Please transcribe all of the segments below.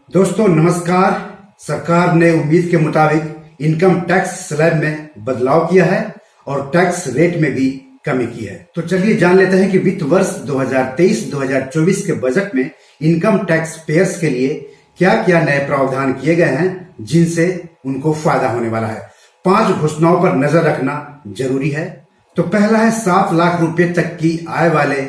दोस्तों नमस्कार। सरकार ने उम्मीद के मुताबिक इनकम टैक्स स्लैब में बदलाव किया है और टैक्स रेट में भी कमी की है। तो चलिए जान लेते हैं कि वित्त वर्ष 2023-2024 के बजट में इनकम टैक्स पेयर्स के लिए क्या क्या नए प्रावधान किए गए हैं जिनसे उनको फायदा होने वाला है। 5 घोषणाओं पर नजर रखना जरूरी है। तो पहला है 7 लाख रुपए तक की आय वाले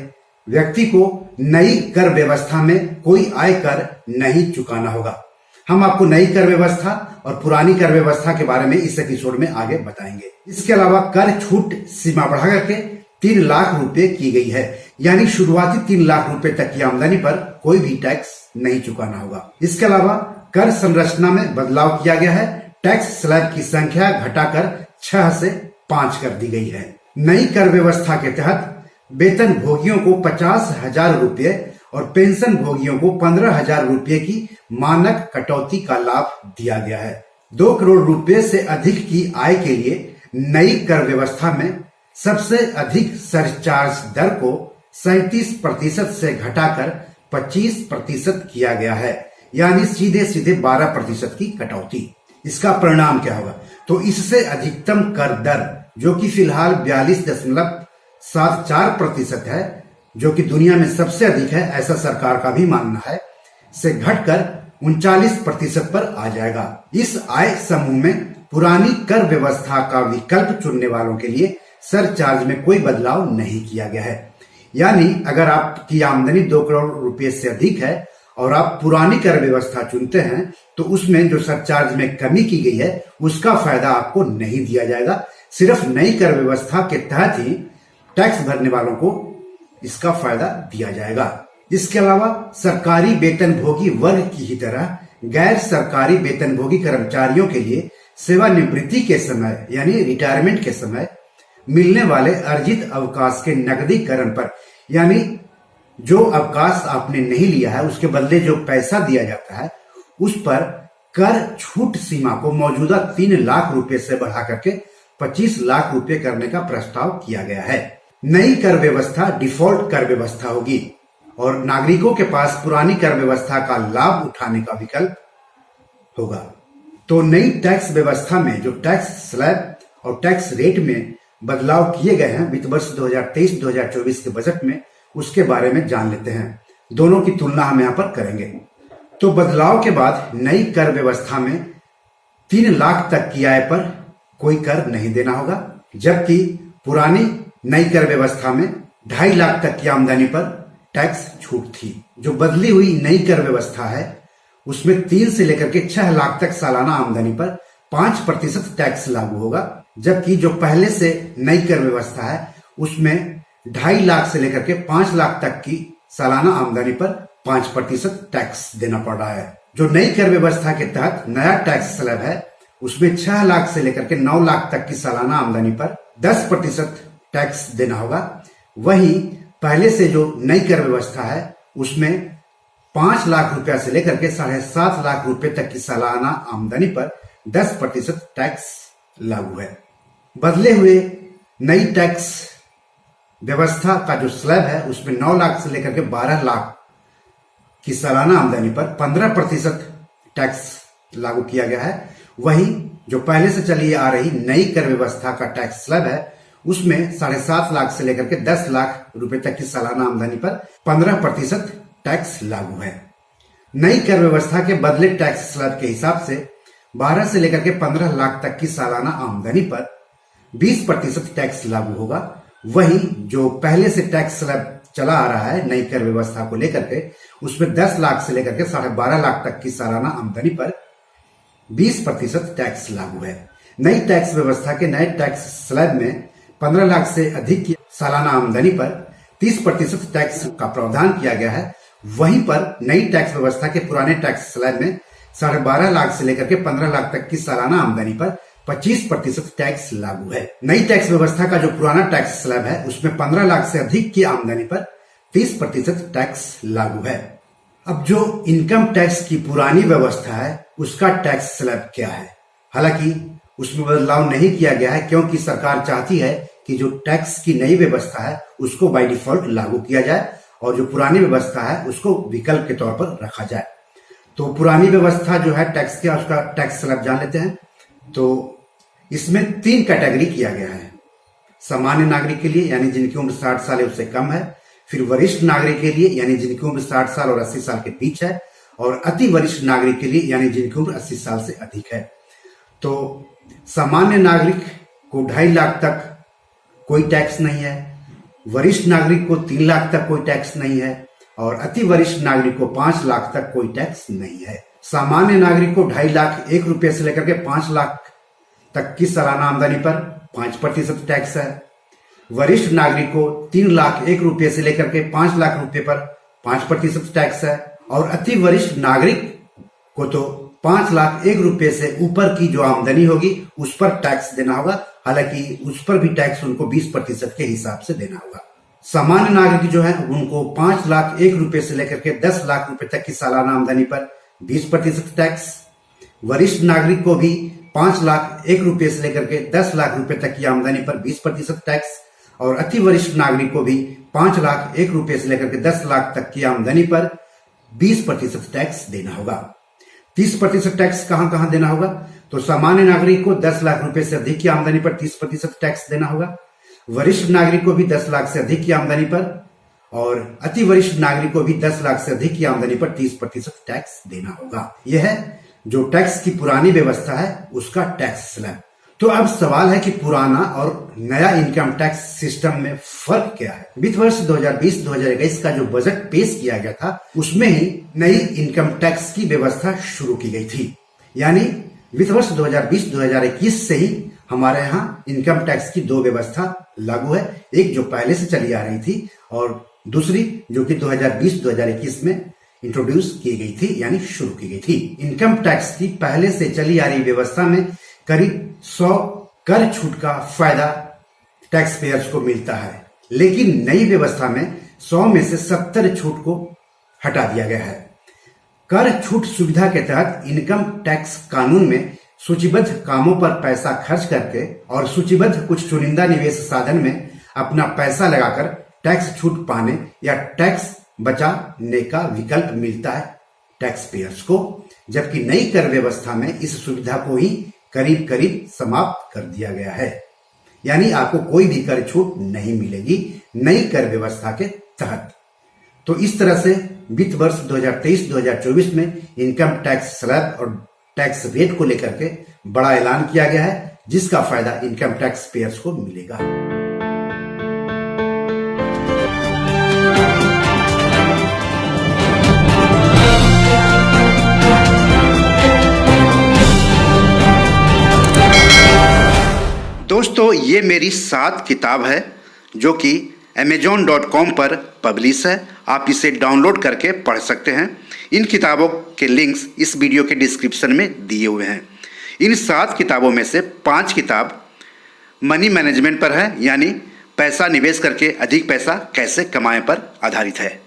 व्यक्ति को नई कर व्यवस्था में कोई आय कर नहीं चुकाना होगा। हम आपको नई कर व्यवस्था और पुरानी कर व्यवस्था के बारे में इस एपिसोड में आगे बताएंगे। इसके अलावा कर छूट सीमा बढ़ा करके 3 लाख रुपए की गई है, यानी शुरुआती 3 लाख रुपए तक की आमदनी पर कोई भी टैक्स नहीं चुकाना होगा। इसके अलावा कर संरचना में बदलाव किया गया है। टैक्स स्लैब की संख्या घटाकर 6 से 5 कर दी गई है। नई कर व्यवस्था के तहत वेतन भोगियों को 50,000 रुपये और पेंशन भोगियों को 15,000 रुपये की मानक कटौती का लाभ दिया गया है। 2 करोड़ रुपए से अधिक की आय के लिए नई कर व्यवस्था में सबसे अधिक सरचार्ज दर को 37% से घटाकर 25% किया गया है, यानी सीधे सीधे 12% की कटौती। इसका परिणाम क्या होगा? तो इससे अधिकतम कर दर जो कि फिलहाल 42.74% है, जो कि दुनिया में सबसे अधिक है, ऐसा सरकार का भी मानना है, से घटकर 39% पर आ जाएगा। इस आय समूह में पुरानी कर व्यवस्था का विकल्प चुनने वालों के लिए सरचार्ज में कोई बदलाव नहीं किया गया है। यानी अगर आपकी आमदनी 2 करोड़ रुपए से अधिक है और आप पुरानी कर व्यवस्था चुनते हैं तो उसमें जो सरचार्ज में कमी की गई है उसका फायदा आपको नहीं दिया जाएगा। सिर्फ नई कर व्यवस्था के तहत ही टैक्स भरने वालों को इसका फायदा दिया जाएगा। इसके अलावा सरकारी वेतनभोगी वर्ग की ही तरह गैर सरकारी वेतनभोगी कर्मचारियों के लिए सेवानिवृत्ति के समय यानी रिटायरमेंट के समय मिलने वाले अर्जित अवकाश के नकदीकरण पर, यानी जो अवकाश आपने नहीं लिया है उसके बदले जो पैसा दिया जाता है उस पर कर छूट सीमा को मौजूदा 3 लाख रुपए से बढ़ा करके 25 लाख रुपए करने का प्रस्ताव किया गया है। नई कर व्यवस्था डिफॉल्ट कर व्यवस्था होगी और नागरिकों के पास पुरानी कर व्यवस्था का लाभ उठाने का विकल्प होगा। तो नई टैक्स व्यवस्था में जो टैक्स स्लैब और टैक्स रेट में बदलाव किए गए हैं वित्त वर्ष 2023-2024 के बजट में, उसके बारे में जान लेते हैं। दोनों की तुलना हम यहाँ पर करेंगे। तो बदलाव के बाद नई कर व्यवस्था में 3 लाख तक की आय पर कोई कर नहीं देना होगा, जबकि पुरानी नई कर व्यवस्था में 2.5 लाख तक की आमदनी पर टैक्स छूट थी। जो बदली हुई नई कर व्यवस्था है उसमें 3 से लेकर के 6 लाख तक सालाना आमदनी पर 5% टैक्स लागू होगा, जबकि जो पहले से नई कर व्यवस्था है उसमें 2.5 लाख से लेकर के 5 लाख तक की सालाना आमदनी पर 5% टैक्स देना पड़ रहा है। जो नई कर व्यवस्था के तहत नया टैक्स स्लैब है उसमें 6 लाख से लेकर के 9 लाख तक की सालाना आमदनी पर 10% टैक्स देना होगा। वहीं पहले से जो नई कर व्यवस्था है उसमें 5 लाख रुपया से लेकर के 7.5 लाख रुपए तक की सालाना आमदनी पर 10% टैक्स लागू है। बदले हुए नई टैक्स व्यवस्था का जो स्लैब है उसमें 9 लाख से लेकर के 12 लाख की सालाना आमदनी पर 15% टैक्स लागू किया गया है। वहीं जो पहले से चली आ रही नई कर व्यवस्था का टैक्स स्लैब है उसमें 7.5 लाख से लेकर के 10 लाख रुपए तक की सालाना आमदनी पर 15% टैक्स लागू है। नई कर व्यवस्था के बदले टैक्स स्लैब के हिसाब से 12 से लेकर के 15 लाख तक की सालाना आमदनी पर 20% टैक्स लागू होगा। वहीं जो पहले से टैक्स स्लैब चला आ रहा है नई कर व्यवस्था को लेकर के उसमें 10 लाख से लेकर के 12.5 लाख तक की सालाना आमदनी पर 20% टैक्स लागू है। नई टैक्स व्यवस्था के नए टैक्स स्लैब में 15 लाख से अधिक की सालाना आमदनी पर 30% टैक्स का प्रावधान किया गया है। वहीं पर नई टैक्स व्यवस्था के पुराने टैक्स स्लैब में 12.5 लाख से लेकर के 15 लाख तक की सालाना आमदनी पर 25% टैक्स लागू है। नई टैक्स व्यवस्था का जो पुराना टैक्स स्लैब है उसमें 15 लाख से अधिक की आमदनी पर 30% टैक्स लागू है। अब जो इनकम टैक्स की पुरानी व्यवस्था है उसका टैक्स स्लैब क्या है? हालांकि उसमें बदलाव नहीं किया गया है क्योंकि सरकार चाहती है कि जो टैक्स की नई व्यवस्था है उसको बाय डिफॉल्ट लागू किया जाए और जो पुरानी व्यवस्था है उसको विकल्प के तौर पर रखा जाए। तो पुरानी व्यवस्था जो है टैक्स का, उसका टैक्स स्लैब जान लेते हैं। तो इसमें 3 कैटेगरी किया गया है। सामान्य नागरिक के लिए यानी जिनकी उम्र 60 साल है उससे कम है, फिर वरिष्ठ नागरिक के लिए यानी जिनकी उम्र 60 साल और 80 साल के बीच है, और अति वरिष्ठ नागरिक के लिए यानी जिनकी उम्र 80 साल से अधिक है। तो सामान्य नागरिक को 2.5 लाख तक कोई टैक्स नहीं है, वरिष्ठ नागरिक को 3 लाख तक कोई टैक्स नहीं है, और अति वरिष्ठ नागरिक को 5 लाख तक कोई टैक्स नहीं है। सामान्य नागरिक को 2.5 लाख 1 रुपये से लेकर के 5 लाख तक की सालाना आमदनी पर 5% टैक्स है। वरिष्ठ नागरिक को 3 लाख 1 रुपये से लेकर के 5 लाख रुपए पर 5% टैक्स है, और अति वरिष्ठ नागरिक को तो 5 लाख 1 रुपये से ऊपर की जो आमदनी होगी उस पर टैक्स देना होगा। हालांकि उस पर भी टैक्स उनको 20% के हिसाब से देना होगा। सामान्य नागरिक जो है उनको 5 लाख 1 रुपये से लेकर के 10 लाख रुपए तक की सालाना आमदनी पर 20% टैक्स। वरिष्ठ नागरिक को भी 5 लाख 1 रुपये से लेकर के 10 लाख रुपए तक की आमदनी पर 20% टैक्स, और अति वरिष्ठ नागरिक को भी 5 लाख 1 रुपये से लेकर के 10 लाख तक की आमदनी पर 20% टैक्स देना होगा। 30% टैक्स कहां देना होगा? तो सामान्य नागरिक को 10 लाख रुपए से अधिक की आमदनी पर 30% टैक्स देना होगा, वरिष्ठ नागरिक को भी 10 लाख से अधिक की आमदनी पर, और अति वरिष्ठ नागरिक को भी 10 लाख से अधिक की आमदनी पर 30% टैक्स देना होगा। यह है जो टैक्स की पुरानी व्यवस्था है उसका टैक्स स्लैब। तो अब सवाल है कि पुराना और नया इनकम टैक्स सिस्टम में फर्क क्या है? वित्त वर्ष 2020-2021 का जो बजट पेश किया गया था उसमें ही नई इनकम टैक्स की व्यवस्था शुरू की गई थी। यानी वित्त वर्ष 2020-2021 से ही हमारे यहाँ इनकम टैक्स की 2 व्यवस्था लागू है, एक जो पहले से चली आ रही थी और दूसरी जो कि 2020-2021 में इंट्रोड्यूस की गई थी यानी शुरू की गई थी। इनकम टैक्स की पहले से चली आ रही व्यवस्था में करीब 100 कर छूट का फायदा टैक्स पेयर्स को मिलता है, लेकिन नई व्यवस्था में 100 में से 70 छूट को हटा दिया गया है। कर छूट सुविधा के तहत इनकम टैक्स कानून में सूचीबद्ध कामों पर पैसा खर्च करके और सूचीबद्ध कुछ चुनिंदा निवेश साधन में अपना पैसा लगाकर टैक्स छूट पाने या टैक्स बचाने का विकल्प मिलता है टैक्स पेयर्स को, जबकि नई कर व्यवस्था में इस सुविधा को ही करीब करीब समाप्त कर दिया गया है। यानी आपको कोई भी कर छूट नहीं मिलेगी नई कर व्यवस्था के तहत। तो इस तरह से वित्त वर्ष 2023-2024 में इनकम टैक्स स्लैब और टैक्स रेट को लेकर के बड़ा ऐलान किया गया है, जिसका फायदा इनकम टैक्स पेयर्स को मिलेगा। दोस्तों, ये मेरी 7 किताब है जो कि amazon.com पर पब्लिश है। आप इसे डाउनलोड करके पढ़ सकते हैं। इन किताबों के लिंक्स इस वीडियो के डिस्क्रिप्शन में दिए हुए हैं। इन 7 किताबों में से 5 किताब मनी मैनेजमेंट पर है, यानी पैसा निवेश करके अधिक पैसा कैसे कमाएं पर आधारित है।